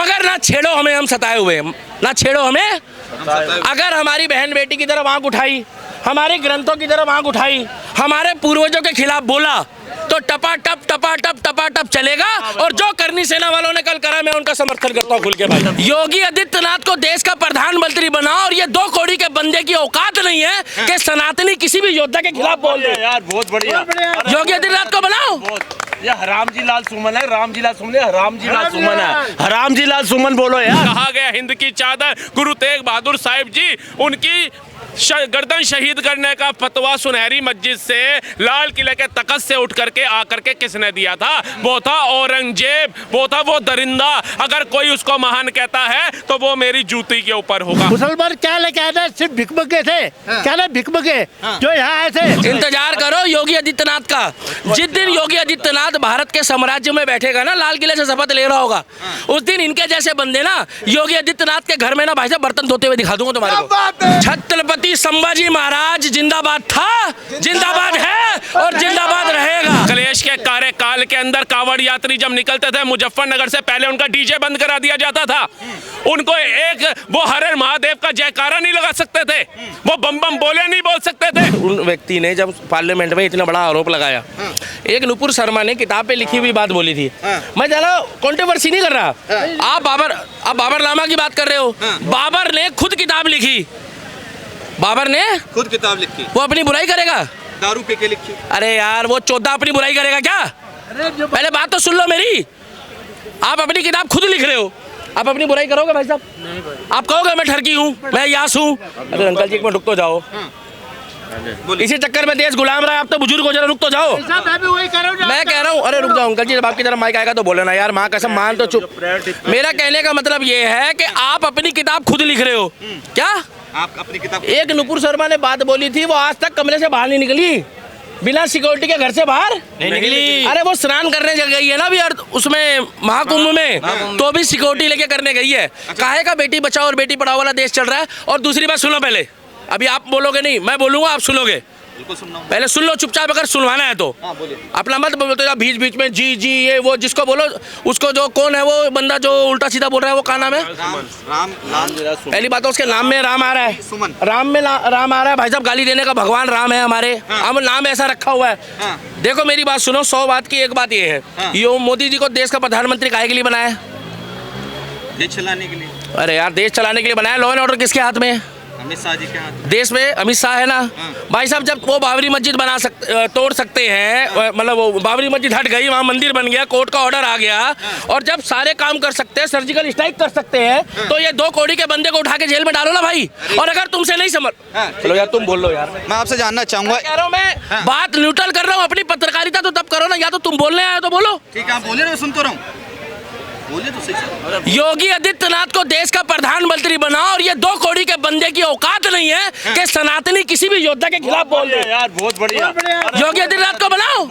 मगर ना छेड़ो हमें, हम सताए हुए हैं, ना छेड़ो हमें। अगर हमारी बहन बेटी की तरफ आंख उठाई, हमारे ग्रंथों की तरफ आंख उठाई, हमारे पूर्वजों के खिलाफ बोला तो टपा टप चलेगा। और जो करनी सेना वालों ने कल करा, मैं उनका समर्थन करता हूँ खुल के भाई। योगी आदित्यनाथ को देश का प्रधानमंत्री बनाओ और ये 2 कौड़ी के बंदे की औकात नहीं है कि सनातनी किसी भी योद्धा के खिलाफ बोल दे। यार बहुत बढ़िया, योगी आदित्यनाथ को बनाओ। ये हरामजी लाल सुमन है, रामजी लाल सुमन है, हरामजी लाल सुमन है, हरामजी लाल सुमन बोलो यार। कहा गया हिंद की चादर गुरु तेग बहादुर साहिब जी, उनकी गर्दन शहीद करने का फतवा सुनहरी मस्जिद से, लाल किले के तख्त से उठ करके आकर के किसने दिया था? वो था औरंगजेब, वो था वो दरिंदा। अगर कोई उसको महान कहता है तो वो मेरी जूती के ऊपर होगा। मुसलमान क्या लेके आए थे? सिर्फ भिकमंगे थे। क्या ना भिकमंगे जो यहाँ आए थे। इंतजार करो योगी आदित्यनाथ का। जिस दिन योगी आदित्यनाथ भारत के साम्राज्य में बैठेगा ना, लाल किले से शपथ ले रहा होगा, उस दिन इनके जैसे बंदे ना योगी आदित्यनाथ के घर में ना भाई साहब बर्तन धोते हुए दिखा दूंगा तुम्हारे को। छत्रपति संभाजी महाराज जिंदाबाद था, जिंदाबाद है और जिंदाबाद रहेगा। कलेश के कार्यकाल के अंदर कांवड़ यात्री जब निकलते थे मुजफ्फरनगर से, पहले उनका डीजे बंद करा दिया जाता था। उनको एक वो हर हर महादेव का जयकारा नहीं लगा सकते थे, वो बम बम बोले नहीं बोल सकते थे। उन व्यक्ति ने जब पार्लियामेंट में इतना बड़ा आरोप लगाया, एक नुपुर शर्मा ने किताब पे लिखी हुई बात बोली थी। मैं ज़्यादा कंट्रोवर्सी नहीं कर रहा। आप बाबर नामा की बात कर रहे हो। बाबर ने खुद किताब लिखी, बाबर ने खुद किताब लिखी। वो अपनी बुराई करेगा? दारू पी के लिखी। अरे यार वो 14 अपनी बुराई करेगा क्या? पहले बात तो सुन लो मेरी। आप अपनी किताब खुद लिख रहे हो, आप अपनी बुराई करोगे भाई साहब? नहीं भाई। आप कहोगे मैं ठरकी हूँ, मैं यास हूँ? अरे अंकल जी एक मिनट रुक तो जाओ। इसी चक्कर में देश गुलाम रहा है। आप तो बुजुर्ग हो, जरा रुक तो जाओ। मैं कह रहा हूँ, अरे रुक जाओ अंकल जी, जब आपकी तरफ माइक आएगा तो बोले ना यार, माँ कसम मान तो चुप। मेरा कहने का मतलब ये है कि आप अपनी किताब खुद लिख रहे हो क्या? आप अपनी किताब। एक नुपुर शर्मा ने बात बोली थी, वो आज तक कमरे से बाहर नहीं निकली, बिना सिक्योरिटी के घर से बाहर नहीं निकली। अरे वो स्नान करने गई है ना अभी उसमें महाकुंभ में, तो भी सिक्योरिटी लेके करने गई है। काहे का बेटी बचाओ और बेटी पढ़ाओ वाला देश चल रहा है। और दूसरी बात सुनो, पहले अभी आप बोलोगे नहीं, मैं बोलूंगा, आप सुनोगे। पहले सुन लो चुपचाप, अगर सुनवाना है तो। अपना मत बोलते जाओ बीच बीच में जी जी ये वो, जिसको बोलो उसको। जो कौन है वो बंदा जो उल्टा सीधा बोल रहा है, वो क्या नाम है? राम। पहली बात तो उसके नाम में राम आ रहा है, राम में राम आ रहा है भाई साहब। गाली देने का भगवान राम है हमारे, हम नाम ऐसा रखा हुआ है। देखो मेरी बात सुनो, 100 बात की एक बात ये है, ये मोदी जी को देश का प्रधानमंत्री काहे के लिए बनाया? देश चलाने के लिए। अरे यार देश चलाने के लिए बनाया। लॉ एंड ऑर्डर किसके हाथ में है? अमित शाह जी के हाथ। देश में अमित शाह है ना भाई साहब। जब वो बाबरी मस्जिद तोड़ सकते हैं, मतलब वो बाबरी मस्जिद हट गई, वहाँ मंदिर बन गया, कोर्ट का ऑर्डर आ गया, और जब सारे काम कर सकते हैं, सर्जिकल स्ट्राइक कर सकते हैं, तो ये 2 कौड़ी के बंदे को उठा के जेल में डालो ना भाई। और अगर तुमसे नहीं समझ, चलो यार तुम बोल लो यार। मैं आपसे जानना चाहूंगा, कह रहा हूँ मैं बात न्यूट्रल कर रहा हूँ। अपनी पत्रकारिता तो तब करो ना, या तो तुम बोलने आए तो बोलो। ठीक है आप बोले ना, मैं सुन तो रहा हूँ, बोले तो सही। योगी आदित्यनाथ को देश का प्रधानमंत्री बनाओ और ये 2 कौड़ी के बंदे की औकात नहीं है कि सनातनी किसी भी योद्धा के खिलाफ बोल दे। यार बहुत बढ़िया, योगी आदित्यनाथ को बनाओ।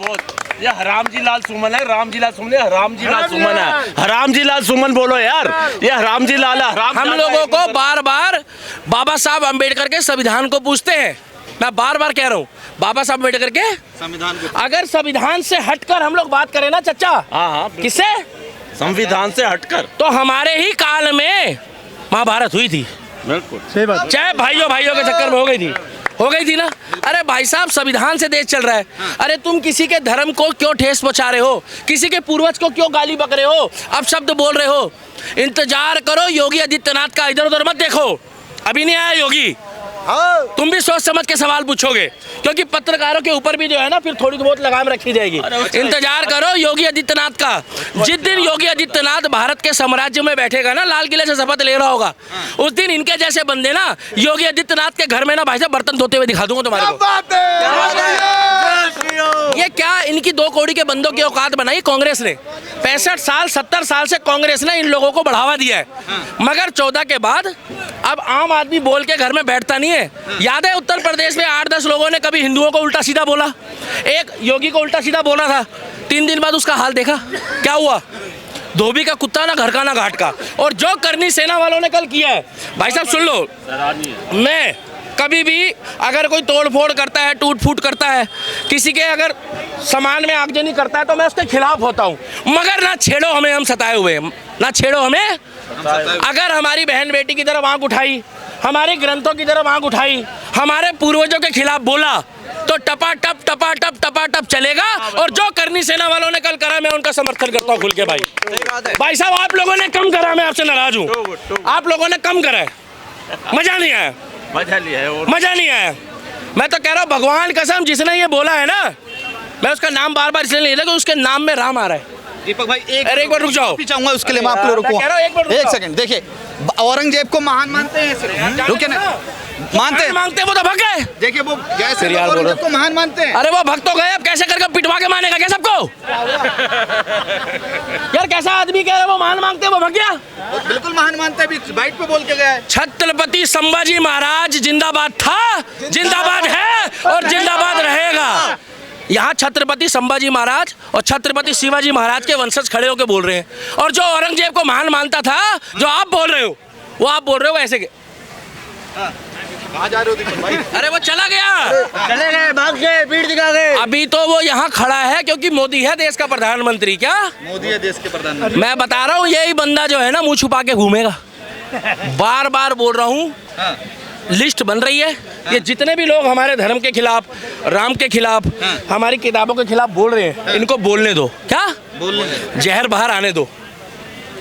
ये हरामजी लाल सुमन है, रामजी लाल सुमन है, हरामजी लाल सुमन है, हरामजी लाल सुमन बोलो यार। ये हरामजी लाल है। हम लोगों को बार बार बाबा साहब अम्बेडकर के संविधान को पूछते हैं। मैं बार बार कह रहा हूँ, बाबा साहब अम्बेडकर के संविधान को। अगर संविधान से हटकर हम लोग बात करें ना चचा, हाँ किससे? संविधान से हटकर, तो हमारे ही काल में महाभारत हुई थी। बिल्कुल सही बात। चाहे भाइयों के चक्कर में हो गई थी ना। अरे भाई साहब संविधान से देश चल रहा है। अरे तुम किसी के धर्म को क्यों ठेस पहुंचा रहे हो? किसी के पूर्वज को क्यों गाली बक रहे हो? अब शब्द बोल रहे हो। इंतजार करो योगी आदित्यनाथ का, इधर उधर मत देखो, अभी नहीं आया योगी। तुम भी सोच समझ के सवाल पूछोगे, क्योंकि पत्रकारों के ऊपर भी जो है ना फिर थोड़ी बहुत लगाम रखी जाएगी। इंतजार करो योगी आदित्यनाथ का। जिस दिन योगी आदित्यनाथ भारत के साम्राज्य में बैठेगा ना, लाल किले से शपथ ले रहा होगा, उस दिन इनके जैसे बंदे ना योगी आदित्यनाथ के घर में ना भाई साहब बर्तन धोते हुए दिखा दूंगा तुम्हारे को। ये क्या इनकी 2 कौड़ी के बंदों की औकात बनाई कांग्रेस ने? 65 साल 70 साल से कांग्रेस ने इन लोगों को बढ़ावा दिया है, मगर 14 के बाद अब आम आदमी बोल के घर में बैठता नहीं है। याद है उत्तर प्रदेश में 8-10 लोगों ने कभी हिंदुओं को उल्टा सीधा बोला, एक योगी को उल्टा सीधा बोला था, 3 दिन बाद उसका हाल देखा क्या हुआ? धोबी का कुत्ता ना घर का ना घाट का। और जो करनी सेना वालों ने कल किया है भाई साहब सुन लो, मैं कभी भी अगर कोई तोड़ फोड़ करता है, टूट फूट करता है, किसी के अगर सामान में आगजनी करता है तो मैं उसके खिलाफ होता हूँ, मगर ना छेड़ो हमें, हम सताए हुए, ना छेड़ो हमें। अगर हमारी बहन बेटी की तरफ आंख उठाई, हमारे ग्रंथों की तरफ आंख उठाई, हमारे पूर्वजों के खिलाफ बोला तो टपा टप चलेगा। और जो करनी सेना वालों ने कल करा, मैं उनका समर्थन करता हूँ खुल के। भाई साहब, आप लोगों ने कम करा, मैं आपसे नाराज हूँ। आप लोगों ने कम करा है, मजा नहीं आया, मजा नहीं आया। मैं तो कह रहा हूँ भगवान कसम, जिसने ये बोला है ना, मैं उसका नाम बार बार इसलिए नहीं लेता कि उसके नाम में राम आ रहा है। दीपक भाई एक बार रुक जाओ, चाहूंगा उसके लिए मैं आपको रोकूंगा। एक सेकंड, देखिए औरंगजेब को महान मानते हैं, रुके ना, मानते हैं वो तो भक्त है। देखिए वो जैसे औरंगजेब को महान मानते हैं। अरे वो भक्त तो गए, अब कैसे करके पिटवा के मानेगा क्या सबको? यार कैसा आदमी कह रहे वो महान मांगते हैं, वो भक्त गया? बिल्कुल महान मानते हैं, बाइट पे बोल के गया है। छत्रपति संभाजी महाराज जिंदाबाद था, जिंदाबाद है और जिंदाबाद रहेगा। यहाँ छत्रपति संभाजी महाराज और छत्रपति शिवाजी महाराज के वंशज खड़े होकर बोल रहे हैं। और जो औरंगजेब को महान मानता था, जो आप बोल रहे हो, वो आप बोल रहे हो ऐसे। कहाँ जा रहे हो दीपक भाई? अरे वो चला गया, चले गए, भाग गए, पीठ दिखा गए। अभी तो वो यहाँ खड़ा है क्योंकि मोदी है देश का प्रधानमंत्री। क्या मोदी है देश के प्रधानमंत्री? मैं बता रहा हूँ, यही बंदा जो है ना मुंह छुपा के घूमेगा। बार बार बोल रहा हूँ, लिस्ट बन रही है। ये जितने भी लोग हमारे धर्म के खिलाफ, राम के खिलाफ, हमारी किताबों के खिलाफ बोल रहे हैं, इनको बोलने दो। क्या बोलने दो, जहर बाहर आने दो।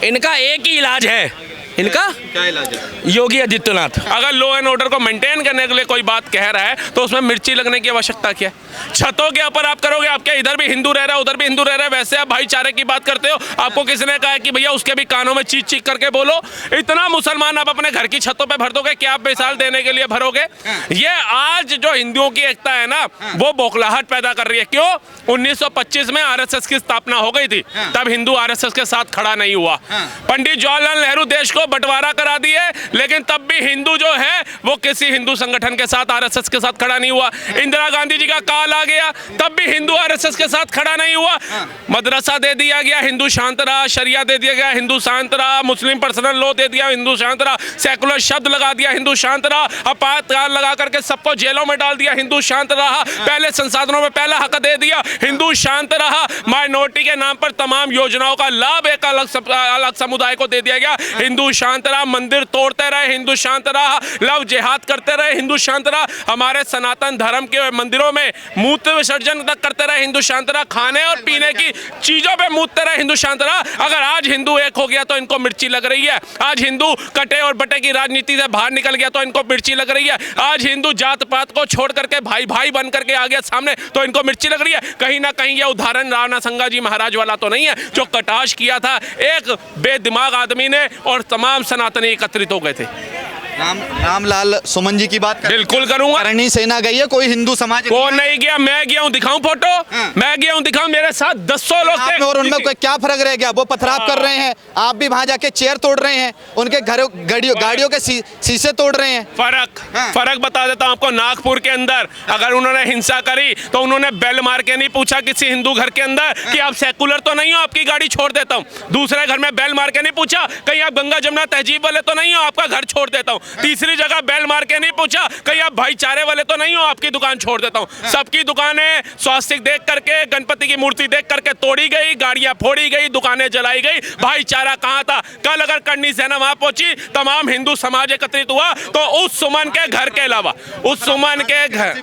इनका एक ही इलाज है, इनका क्या इलाज है? योगी आदित्यनाथ। अगर लॉ एंड ऑर्डर को मेंटेन करने के लिए कोई बात कह रहा है तो उसमें मिर्ची लगने की आवश्यकता क्या है? छतों के ऊपर आप करोगे, आपके इधर भी हिंदू रह रहा है, उधर भी हिंदू रह रहा है, वैसे आप भाईचारे की बात करते हो। आपको किसने कहा है कि भैया उसके भी कानों में चीख चीख करके बोलो? इतना मुसलमान आप अपने घर की छतों पे भर दोगे, क्या आप मिसाल देने के लिए भरोगे? ये आज जो हिंदुओं की एकता है ना, वो बौखलाहट पैदा कर रही है। क्यों? 1925 में आरएसएस की स्थापना हो गई थी, तब हिंदू आरएसएस के साथ खड़ा नहीं हुआ। पंडित जवाहरलाल नेहरू देश को बंटवारा करा दिए, लेकिन तब भी हिंदू जो है वो किसी हिंदू संगठन के साथ, आरएसएस के साथ खड़ा नहीं हुआ। इंदिरा गांधी जी का काल आ गया, तब भी हिंदू आरएसएस के साथ खड़ा नहीं हुआ। मदरसा दे दिया गया, हिंदू शांत रहा। शरिया दे दिया गया, हिंदू शांत रहा। मुस्लिम पर्सनल लॉ दे दिया, हिंदू शांत रहा। सेकुलर शब्द लगा दिया, हिंदू शांत रहा। आपातकाल लगा करके सबको जेलों में डाल दिया, हिंदू शांत रहा। पहले संसाधनों में पहला हक दे दिया, हिंदू शांत रहा। माइनॉरिटी के नाम पर तमाम योजनाओं का लाभ एक अलग समुदाय को दे दिया गया, हिंदू शांत रहा। मंदिर तोड़ते रहे, हिंदू शांत रहा। लव जिहाद करते रहे, हिंदू शांत रहा। हमारे सनातन धर्म के मंदिरों में मूत्र विसर्जन तक करते रहे, हिंदू शांत रहा। खाने और पीने की चीजों पे मूतते रहे, हिंदू शांत रहा। अगर आज हिंदू एक हो गया तो इनको मिर्ची लग रही है। आज हिंदू कटे और बटे की राजनीति से बाहर निकल गया तो इनको मिर्ची लग रही है। आज हिंदू जात पात को छोड़ करके भाई भाई बन करके आ गया सामने तो इनको मिर्ची लग रही है। कहीं ना कहीं ये उदाहरण राणा संगाजी महाराज वाला तो नहीं है, जो कटाश किया था एक बेदिमाग आदमी ने और तमाम सनातनी एकत्रित हो गए थे। रामलाल सुमन जी की बात बिल्कुल करूंगा। करनी सेना गई है, कोई हिंदू समाज कौन नहीं गया? मैं गया हूं, दिखाऊं फोटो? मैं गया हूं, दिखाऊं? मेरे साथ 200 लोग थे। और उनमें क्या फर्क रह गया? वो पथराव कर रहे हैं, आप भी वहां जाके चेयर तोड़ रहे हैं, उनके घरों गाड़ियों के शीशे तोड़ रहे हैं। फर्क बता देता हूं आपको। नागपुर के अंदर अगर उन्होंने हिंसा करी तो उन्होंने बेल मार के नहीं पूछा किसी हिंदू घर के अंदर कि आप सेकुलर तो नहीं हो, आपकी गाड़ी छोड़ देता हूं। दूसरे घर में बेल मार के नहीं पूछा कहीं आप गंगा जमुना तहजीब वाले तो नहीं हो, आपका घर छोड़ देता हूं। तीसरी जगह बेल मार के नहीं पूछा कहीं आप भाईचारे वाले तो नहीं हो, आपकी दुकान छोड़ देता हूं। सबकी दुकानें स्वास्तिक देख करके, गणपति की मूर्ति देख करके तोड़ी गई, गाड़ियां फोड़ी गई, दुकानें जलाई गई। भाईचारा कहां था? कल अगर करनी सेना वहां पहुंची, तमाम हिंदू समाज एकत्रित हुआ तो उस सुमन के घर के अलावा, उस सुमन के घर,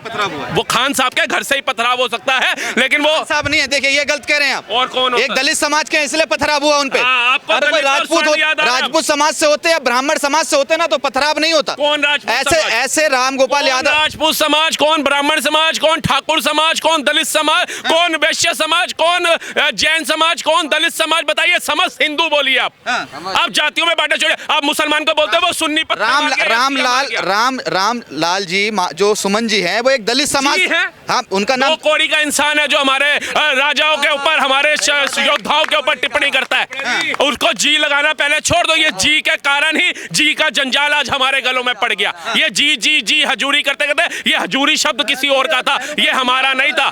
वो खान साहब के घर से ही पथराव हो सकता है, लेकिन वो साहब नहीं है। देखिए ये गलत कह रहे हैं आप। और कौन? एक दलित समाज के इसलिए पथराव हुआ उनपे। आपको राजपूत समाज से होते या ब्राह्मण समाज से होते ना तो पथराव नहीं होता। कौन राजपूत ऐसे ऐसे राम गोपाल यादव? राजपूत समाज कौन? ब्राह्मण समाज कौन? ठाकुर समाज कौन? दलित समाज कौन? वैश्य समाज कौन? जैन समाज कौन? दलित समाज बताइए। समस्त हिंदू बोलिए आप। आप जातियों में बांटे छोड़िए। आप मुसलमान को बोलते हो वो सुन्नी रामलाल जी जो सुमन जी हैं वो एक दलित समाज है। हाँ, उनका नाम कोड़ी का इंसान है जो हमारे राजाओं के ऊपर, हमारे योद्धाओं के ऊपर टिप्पणी करता है। उसको जी लगाना पहले छोड़ दो। ये जी के कारण ही जी का जंजाल आज हमारे गलों में पड़ गया। ये जी जी जी हजूरी करते करते, ये हजूरी शब्द किसी और का था, ये हमारा नहीं था।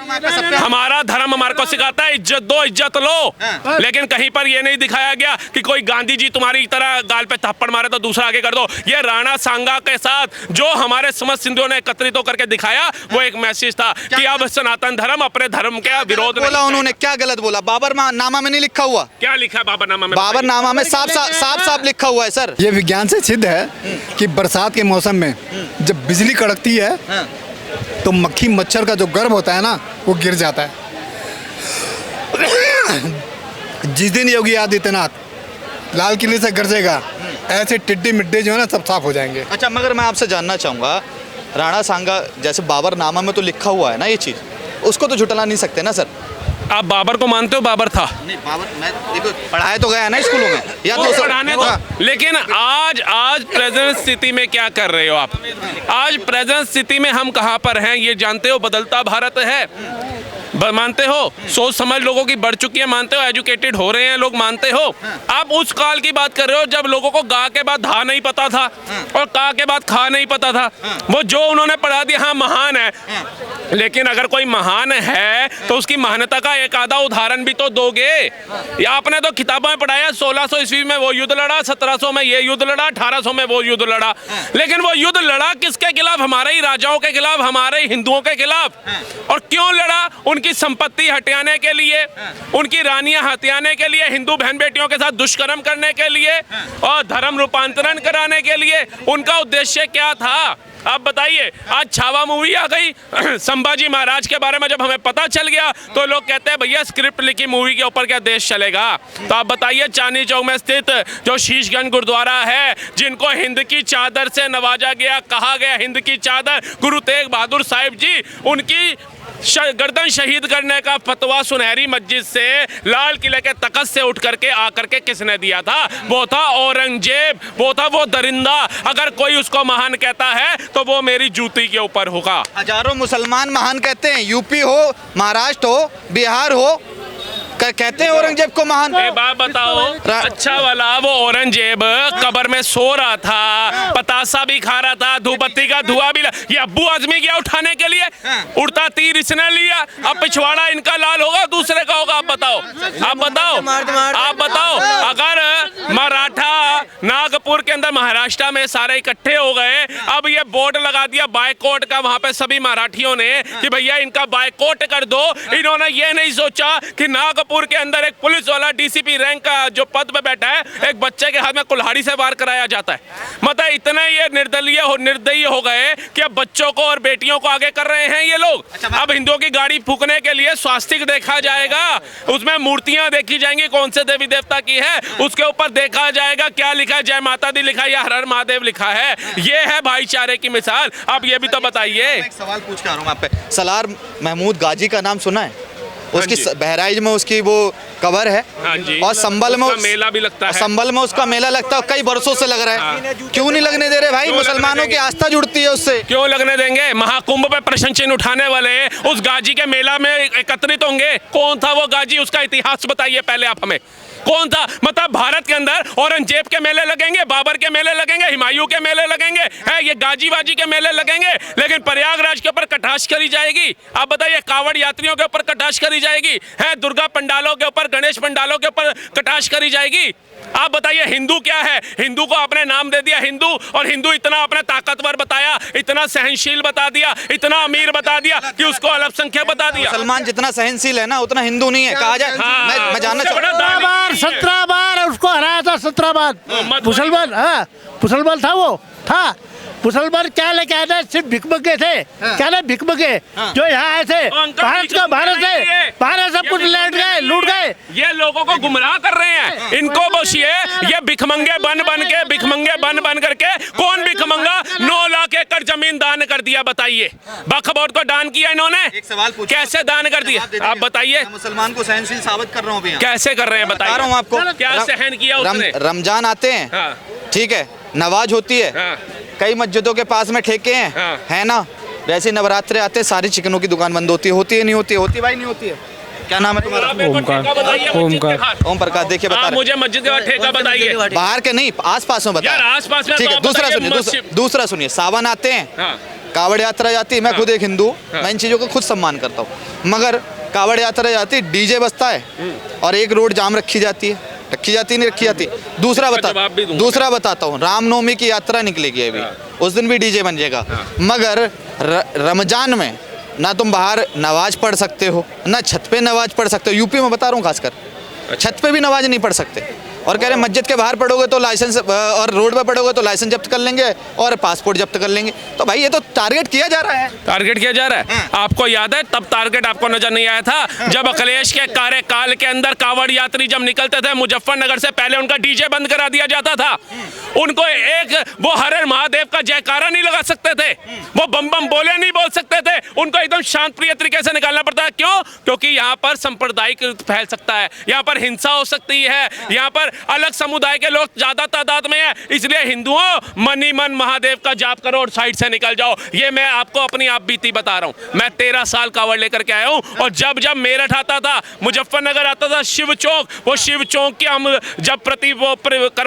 हमारा धर्म हमारे को सिखाता है इज्जत दो, इज्जत लो, लेकिन कहीं पर ये नहीं दिखाया गया कि कोई गांधी जी तुम्हारी तरह गाल पे थप्पड़ मारे तो दूसरा आगे कर दो। ये राणा सांगा के साथ जो हमारे समस्त सिंधियों ने एकत्रित होकर के दिखाया, वो एक मैसेज था कि अब सनातन धर्म अपने धर्म के विरोध बोला उन्होंने, क्या गलत बोला? बाबरनामा में नहीं लिखा हुआ? क्या लिखा है बाबरनामा में? बाबरनामा में साफ लिखा हुआ है सर। ये विज्ञान से सिद्ध है कि बरसात के मौसम में जब बिजली कड़कती है तो मक्खी मच्छर का जो गर्भ होता है ना, वो गिर जाता है। जिस दिन योगी आदित्यनाथ लाल किले से गरजेगा, ऐसे टिड्डे मिड्डे जो है ना, सब साफ हो जाएंगे। अच्छा, मगर मैं आपसे जानना चाहूँगा, राणा सांगा जैसे बाबरनामा में तो लिखा हुआ है ना ये चीज़, उसको तो झुटला नहीं सकते ना सर? आप बाबर को मानते हो? बाबर था नहीं, बाबर मैं देखो पढ़ाया तो गया ना स्कूलों में, या तो पढ़ाने को, लेकिन आज प्रेजेंट स्थिति में क्या कर रहे हो आप? आज प्रेजेंट स्थिति में हम कहाँ पर हैं ये जानते हो? बदलता भारत है, मानते हो? सोच समझ लोगों की बढ़ चुकी है, मानते हो? एजुकेटेड हो रहे हैं लोग, मानते हो? आप उस काल की बात कर रहे हो जब लोगों को गा के बाद धा नहीं पता था और का के बाद खा नहीं पता था। वो जो उन्होंने पढ़ा दिया, हाँ महान है, लेकिन अगर कोई महान है तो उसकी महानता का एक आधा उदाहरण भी तो दोगे। या आपने तो किताबों में पढ़ाया 1600 ईस्वी में वो युद्ध लड़ा, 1700 में ये युद्ध लड़ा, 1800 में वो युद्ध लड़ा, लेकिन वो युद्ध लड़ा किसके खिलाफ? हमारे ही राजाओं के खिलाफ, हमारे ही हिंदुओं के खिलाफ। और क्यों लड़ा? उनकी संपत्ति हटियाने के लिए, उनकी रानियां हथियाने के लिए, हिंदू बहन बेटियों के साथ दुष्कर्म करने के लिए और धर्म रूपांतरण कराने के लिए। उनका उद्देश्य क्या था? आप बताइए। आज छावा मूवी आ गई संभाजी महाराज के बारे में, जब हमें पता चल गया तो लोग कहते हैं भैया स्क्रिप्ट लिखी मूवी के ऊपर क्या देश चलेगा? तो आप बताइए, चांदनी चौक में स्थित जो शीशगंज गुरुद्वारा है, जिनको हिंद की चादर से नवाजा गया, कहा गया हिंद की चादर, गुरु तेग बहादुर साहिब जी, उनकी गर्दन शहीद करने का फतवा सुनहरी मस्जिद से, लाल किले के तख्त से उठ करके आकर के किसने दिया था? वो था औरंगजेब, वो था वो दरिंदा। अगर कोई उसको महान कहता है तो वो मेरी जूती के ऊपर होगा। हजारों मुसलमान महान कहते हैं, यूपी हो, महाराष्ट्र हो, बिहार हो, कहते हैं औरंगजेब को महान। एक बात बताओ, अच्छा वाला वो औरंगजेब कब्र में सो रहा था, पतासा भी खा रहा था, धूपबत्ती का धुआं भी, ये अब्बू आजमी गया उठाने के लिए, उड़ता तीर इसने लिया, अब पिछवाड़ा इनका लाल होगा, दूसरे का होगा? आप बताओ, आप बताओ, आप बताओ। अगर मराठा नागपुर के अंदर महाराष्ट्र में सारे इकट्ठे हो गए, अब ये बोर्ड लगा दिया बायकॉट का वहां पे सभी मराठियों ने कि भैया इनका बायकॉट कर दो। इन्होंने ये नहीं सोचा कि नागपुर के अंदर एक पुलिस वाला डीसीपी रैंक का जो पद पे बैठा है, एक बच्चे के हाथ में कुल्हाड़ी से वार कराया जाता है। मतलब इतने ये निर्दयी हो गए कि अब बच्चों को और बेटियों को आगे कर रहे हैं ये लोग। अब हिंदुओं की गाड़ी फूकने के लिए स्वास्तिक देखा जाएगा, उसमें मूर्तियां देखी जाएंगी कौन से देवी देवता की है, उसके ऊपर देखा जाएगा क्या लिखा है, जय माता दी लिखा है या हर हर महादेव लिखा है। ये है भाईचारे की मिसाल। आप ये भी तो बताइए। एक सवाल पूछ के आ रहा हूं आप पे। सलार महमूद गाजी का नाम सुना है? उसकी बहराइच में उसकी वो कबर है, और संभल में मेला भी लगता है, संभल में उसका मेला लगता है, कई बरसों से लग रहा है। क्यों नहीं लगने दे रहे भाई? मुसलमानों की आस्था जुड़ती है उससे। क्यों लगने देंगे? महाकुंभ पे प्रश्न चिन्ह उठाने वाले उस गाजी के मेला में एकत्रित होंगे। कौन था वो गाजी? उसका इतिहास बताइए पहले आप हमें। कौन था? मतलब भारत के अंदर औरंगजेब के मेले लगेंगे, बाबर के मेले लगेंगे, हुमायूं के मेले लगेंगे, है ये गाजी वाजी के मेले लगेंगे, लेकिन प्रयागराज के ऊपर कटाक्ष करी जाएगी। आप बताइए, कावड़ यात्रियों के ऊपर कटाक्ष करी जाएगी, है दुर्गा पंडालों के ऊपर, गणेश पंडालों के ऊपर कटाक्ष करी जाएगी। आप बताइए, हिंदू क्या है? हिंदू को आपने नाम दे दिया हिंदू, और हिंदू इतना अपने ताकतवर बताया, इतना सहनशील बता दिया, इतना अमीर बता दिया कि उसको अल्पसंख्यक बता दिया। मुसलमान जितना सहनशील है ना, उतना हिंदू नहीं है कहा जाए। मैं जानना चाहूँ, 17 बार उसको हराया था, 17 बार मुसलमान। हाँ, मुसलमान था, वो था मुसलमान। क्या लेके आए थे? सिर्फ भिकमंगे थे। क्या ना भिकमंगे जो यहाँ आए थे, भारत सब कुछ लूट गए। ये लोगों को गुमराह कर रहे हैं, इनको बसिए। ये भिकमंगे बन बन करके कौन भिकमंगा 9 लाख एकड़ जमीन दान कर दिया? बताइए। बखबौर को दान किया इन्होंने? एक सवाल पूछो, कैसे दान कर दिया? आप बताइए। मुसलमान को सहनशील साबित कर रहा हूँ। कैसे कर रहे हैं बताइए? बता रहा हूँ आपको। क्या सहन किया उसने? रमजान आते हैं, ठीक है, नमाज होती है, कई मस्जिदों के पास में ठेके हैं, है ना? वैसे नवरात्रे आते हैं, सारी चिकनों की दुकान बंद होती है। होती है नहीं होती है? होती भाई नहीं होती है? क्या नाम है तुम्हारा? ओम प्रकाश। देखिए बता रहे मुझे मस्जिद का ठेका बताइए। बाहर के नहीं, आस पास में बता। यार आस-पास में ठीक तो है, आप दूसरा बताइए, सुनिए, मस्जिद। दूसरा सुनिए। सावन आते हैं, हाँ। कावड़ यात्रा जाती है। मैं खुद एक हिंदू, मैं इन चीज़ों को खुद सम्मान करता हूँ, मगर कावड़ यात्रा जाती है, डीजे बजता है और एक रोड जाम रखी जाती है। नहीं रखी जाती। जवाब भी दूंगा। दूसरा बताता हूँ, रामनवमी की यात्रा निकलेगी अभी, उस दिन भी डीजे बन जाएगा। मगर रमजान में ना तुम बाहर नमाज पढ़ सकते हो, ना छत पे नमाज पढ़ सकते हो। यूपी में बता रहा हूँ, खासकर छत पे भी नमाज नहीं पढ़ सकते। और कह रहे मस्जिद के बाहर पढ़ोगे तो लाइसेंस, और रोड पे पढ़ोगे तो लाइसेंस जब्त कर लेंगे और पासपोर्ट जब्त कर लेंगे। तो भाई ये तो टारगेट किया जा रहा है। टारगेट किया जा रहा है। आपको याद है तब टारगेट आपको नजर नहीं आया था जब अखिलेश के कार्यकाल के अंदर कावड़ यात्री जब निकलते थे मुजफ्फरनगर से, पहले उनका डीजे बंद करा दिया जाता था। उनको एक वो हर हर महादेव का जयकारा नहीं लगा सकते थे, वो बम बम बोले नहीं बोल सकते थे। उनको एकदम शांत प्रिय तरीके से निकालना पड़ता है। क्यों? क्योंकि यहाँ पर सांप्रदायिक फैल सकता है, यहाँ पर हिंसा हो सकती है, यहाँ पर अलग समुदाय के लोग ज्यादा तादाद में है। इसलिए हिंदुओं, मन ही मन महादेव का जाप करो और साइड से निकल जाओ। ये मैं आपको अपनी आप बीती बता रहा हूँ। मैं 13 साल कावड़ लेकर के आया हूँ, और जब जब मेरठ आता था, मुजफ्फरनगर आता था, शिव चौक, वो शिव चौक की हम जब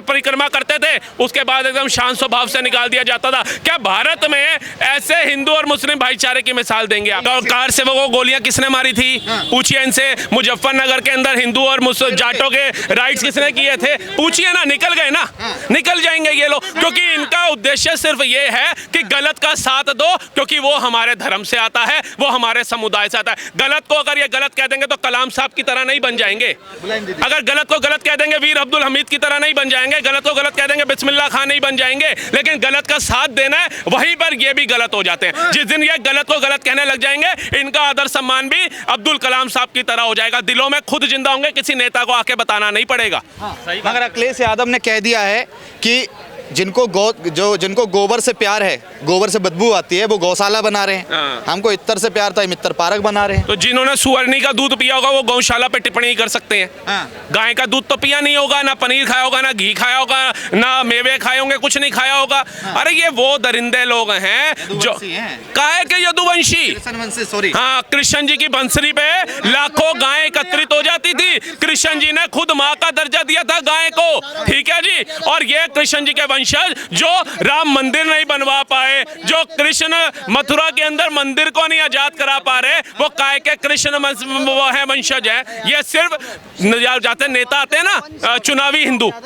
परिक्रमा करते थे, उसके बाद एकदम शांत स्वभाव से निकाल दिया जाता था। क्या भारत में ऐसे हिंदू और मुस्लिम भाईचारे की मिसाल देंगे आप? कार से वो गोलियां किसने मारी थी? पूछिए इनसे। मुजफ्फरनगर के अंदर हिंदू और जाटों के राइट्स किसने किए थे? पूछिए ना। निकल गए ना, निकल जाएंगे ये लोग, क्योंकि इनका उद्देश्य सिर्फ ये है कि गलत का साथ दो, क्योंकि वो हमारे धर्म से आता है, वो हमारे समुदाय से आता है। गलत को अगर ये गलत कह देंगे तो कलाम साहब की तरह नहीं बन जाएंगे। अगर गलत को गलत कह देंगे वीर अब्दुल हमीद की तरह नहीं बन जाएंगे। गलत को गलत कह देंगे बिस्मिल्लाह खान नहीं बन जाएंगे। लेकिन गलत का साथ देना है, वहीं पर ये भी गलत हो जाते हैं। जिस दिन ये गलत को गलत कहने लग जाएंगे, इनका आदर सम्मान भी अब्दुल कलाम साहब की तरह हो जाएगा। दिलों में खुद जिंदा होंगे, किसी नेता को आके बताना नहीं पड़ेगा। मगर अखिलेश यादव ने कह दिया है कि जिनको गोबर से प्यार है, गोबर से बदबू आती है, वो गौशाला बना रहे हैं। हमको इत्तर से प्यार था, मित्र पार्क बना रहे हैं। तो जिन्होंने सुअरनी का दूध पिया होगा वो गौशाला पे टिप्पणी कर सकते हैं। गाय का दूध तो पिया नहीं होगा, ना पनीर खाया होगा, ना घी खाया होगा, ना मेवे खाए होंगे, कुछ नहीं खाया होगा। अरे ये वो दरिंदे लोग हैं जो काहे के यदुवंशी। सॉरी, हाँ, कृष्ण जी की बंसरी पे लाखों गायें एकत्रित हो जाती थी। कृष्ण जी ने खुद माँ का दर्जा दिया था गाय को, ठीक है जी। और ये कृष्ण जी के वंशज जो राम मंदिर नहीं बनवा पाए, जो कृष्ण मथुरा के अंदर मंदिर को नहीं आजाद करा पा रहे, वो काय के कृष्ण वो है वंशज है। ये सिर्फ जाते नेता आते हैं ना, चुनावी हिंदू,